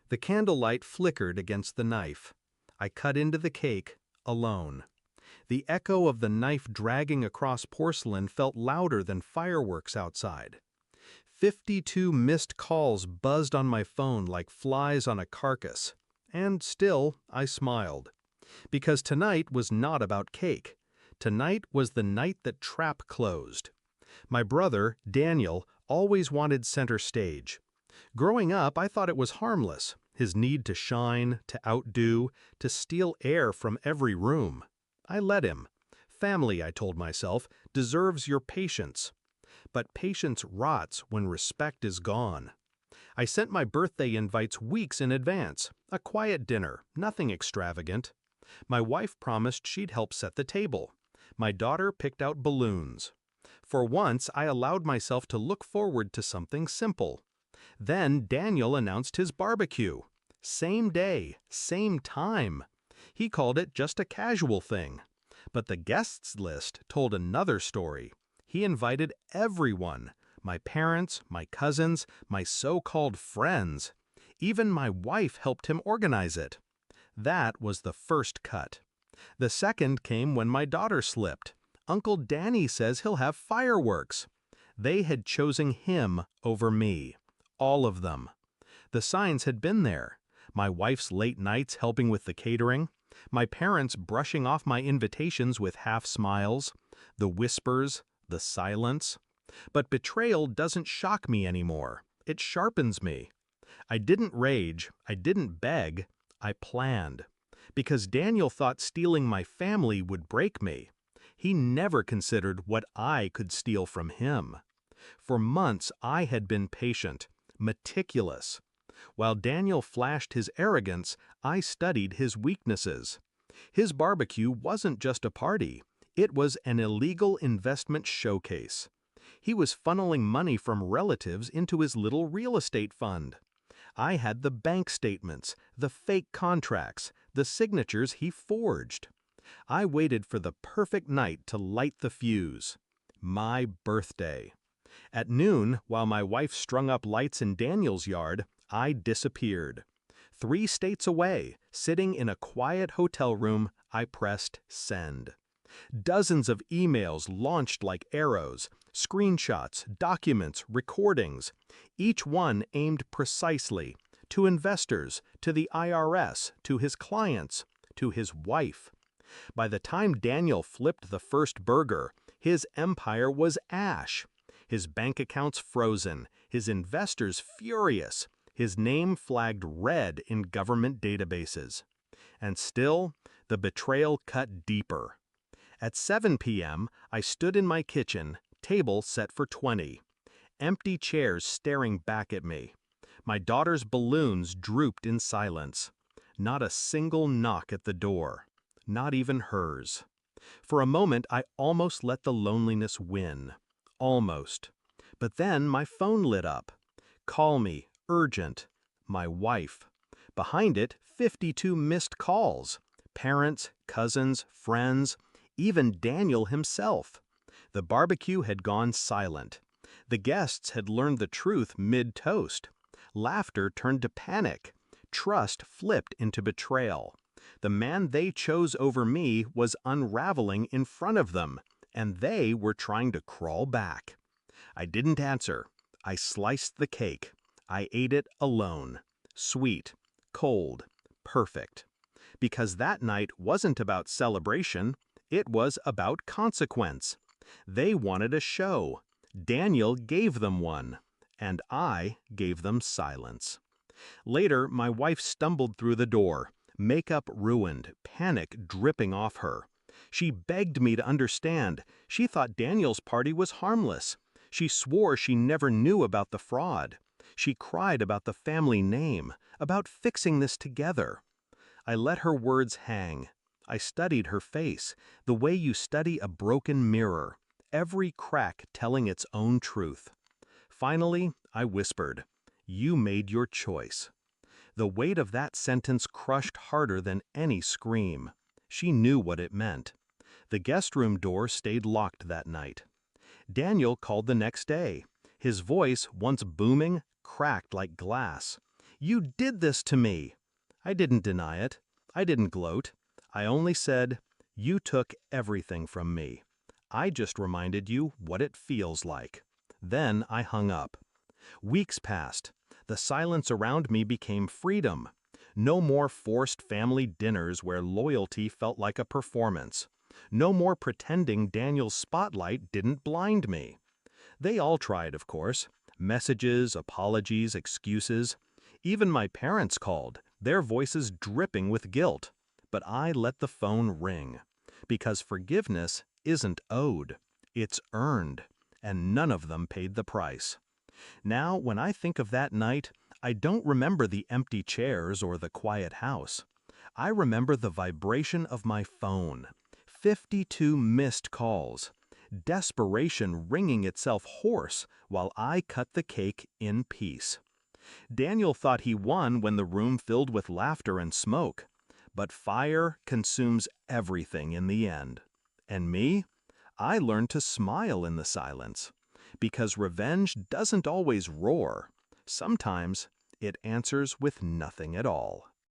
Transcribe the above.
The candlelight flickered against the knife. I cut into the cake, alone. The echo of the knife dragging across porcelain felt louder than fireworks outside. 52 missed calls buzzed on my phone like flies on a carcass. And still, I smiled. Because tonight was not about cake. Tonight was the night that Trap closed. My brother, Daniel, always wanted center stage. Growing up, I thought it was harmless, his need to shine, to outdo, to steal air from every room. I let him. Family, I told myself, deserves your patience. But patience rots when respect is gone. I sent my birthday invites weeks in advance, a quiet dinner, nothing extravagant. My wife promised she'd help set the table. My daughter picked out balloons. For once, I allowed myself to look forward to something simple. Then Daniel announced his barbecue. Same day, same time. He called it just a casual thing. But the guests list told another story. He invited everyone, my parents, my cousins, my so-called friends. Even my wife helped him organize it. That was the first cut. The second came when my daughter slipped. Uncle Danny says he'll have fireworks. They had chosen him over me. All of them. The signs had been there. My wife's late nights helping with the catering. My parents brushing off my invitations with half smiles. The whispers, the silence. But betrayal doesn't shock me anymore. It sharpens me. I didn't rage. I didn't beg. I planned. Because Daniel thought stealing my family would break me. He never considered what I could steal from him. For months I had been patient, meticulous. While Daniel flashed his arrogance, I studied his weaknesses. His barbecue wasn't just a party. It was an illegal investment showcase. He was funneling money from relatives into his little real estate fund. I had the bank statements, the fake contracts, the signatures he forged. I waited for the perfect night to light the fuse. My birthday. At noon, while my wife strung up lights in Daniel's yard, I disappeared. 3 states away, sitting in a quiet hotel room, I pressed send. Dozens of emails launched like arrows, screenshots, documents, recordings, each one aimed precisely to investors, to the IRS, to his clients, to his wife. By the time Daniel flipped the first burger, his empire was ash. His bank accounts frozen, his investors furious, his name flagged red in government databases. And still, the betrayal cut deeper. At 7 p.m., I stood in my kitchen, table set for 20. Empty chairs staring back at me. My daughter's balloons drooped in silence. Not a single knock at the door. Not even hers. For a moment, I almost let the loneliness win. Almost. But then my phone lit up. Call me, urgent. My wife. Behind it, 52 missed calls. Parents, cousins, friends, even Daniel himself. The barbecue had gone silent. The guests had learned the truth mid-toast. Laughter turned to panic. Trust flipped into betrayal. The man they chose over me was unraveling in front of them, and they were trying to crawl back. I didn't answer. I sliced the cake. I ate it alone. Sweet, cold, perfect. Because that night wasn't about celebration. It was about consequence. They wanted a show. Daniel gave them one. And I gave them silence. Later, my wife stumbled through the door, makeup ruined, panic dripping off her. She begged me to understand. She thought Daniel's party was harmless. She swore she never knew about the fraud. She cried about the family name, about fixing this together. I let her words hang. I studied her face, the way you study a broken mirror, every crack telling its own truth. Finally, I whispered, "You made your choice." The weight of that sentence crushed harder than any scream. She knew what it meant. The guest room door stayed locked that night. Daniel called the next day. His voice, once booming, cracked like glass. "You did this to me." I didn't deny it. I didn't gloat. I only said, "You took everything from me. I just reminded you what it feels like." Then I hung up. Weeks passed. The silence around me became freedom. No more forced family dinners where loyalty felt like a performance. No more pretending Daniel's spotlight didn't blind me. They all tried, of course. Messages, apologies, excuses. Even my parents called, their voices dripping with guilt. But I let the phone ring. Because forgiveness isn't owed. It's earned. And none of them paid the price. Now, when I think of that night, I don't remember the empty chairs or the quiet house. I remember the vibration of my phone. 52 missed calls. Desperation wringing itself hoarse while I cut the cake in peace. Daniel thought he won when the room filled with laughter and smoke. But fire consumes everything in the end. And me? I learned to smile in the silence. Because revenge doesn't always roar. Sometimes it answers with nothing at all.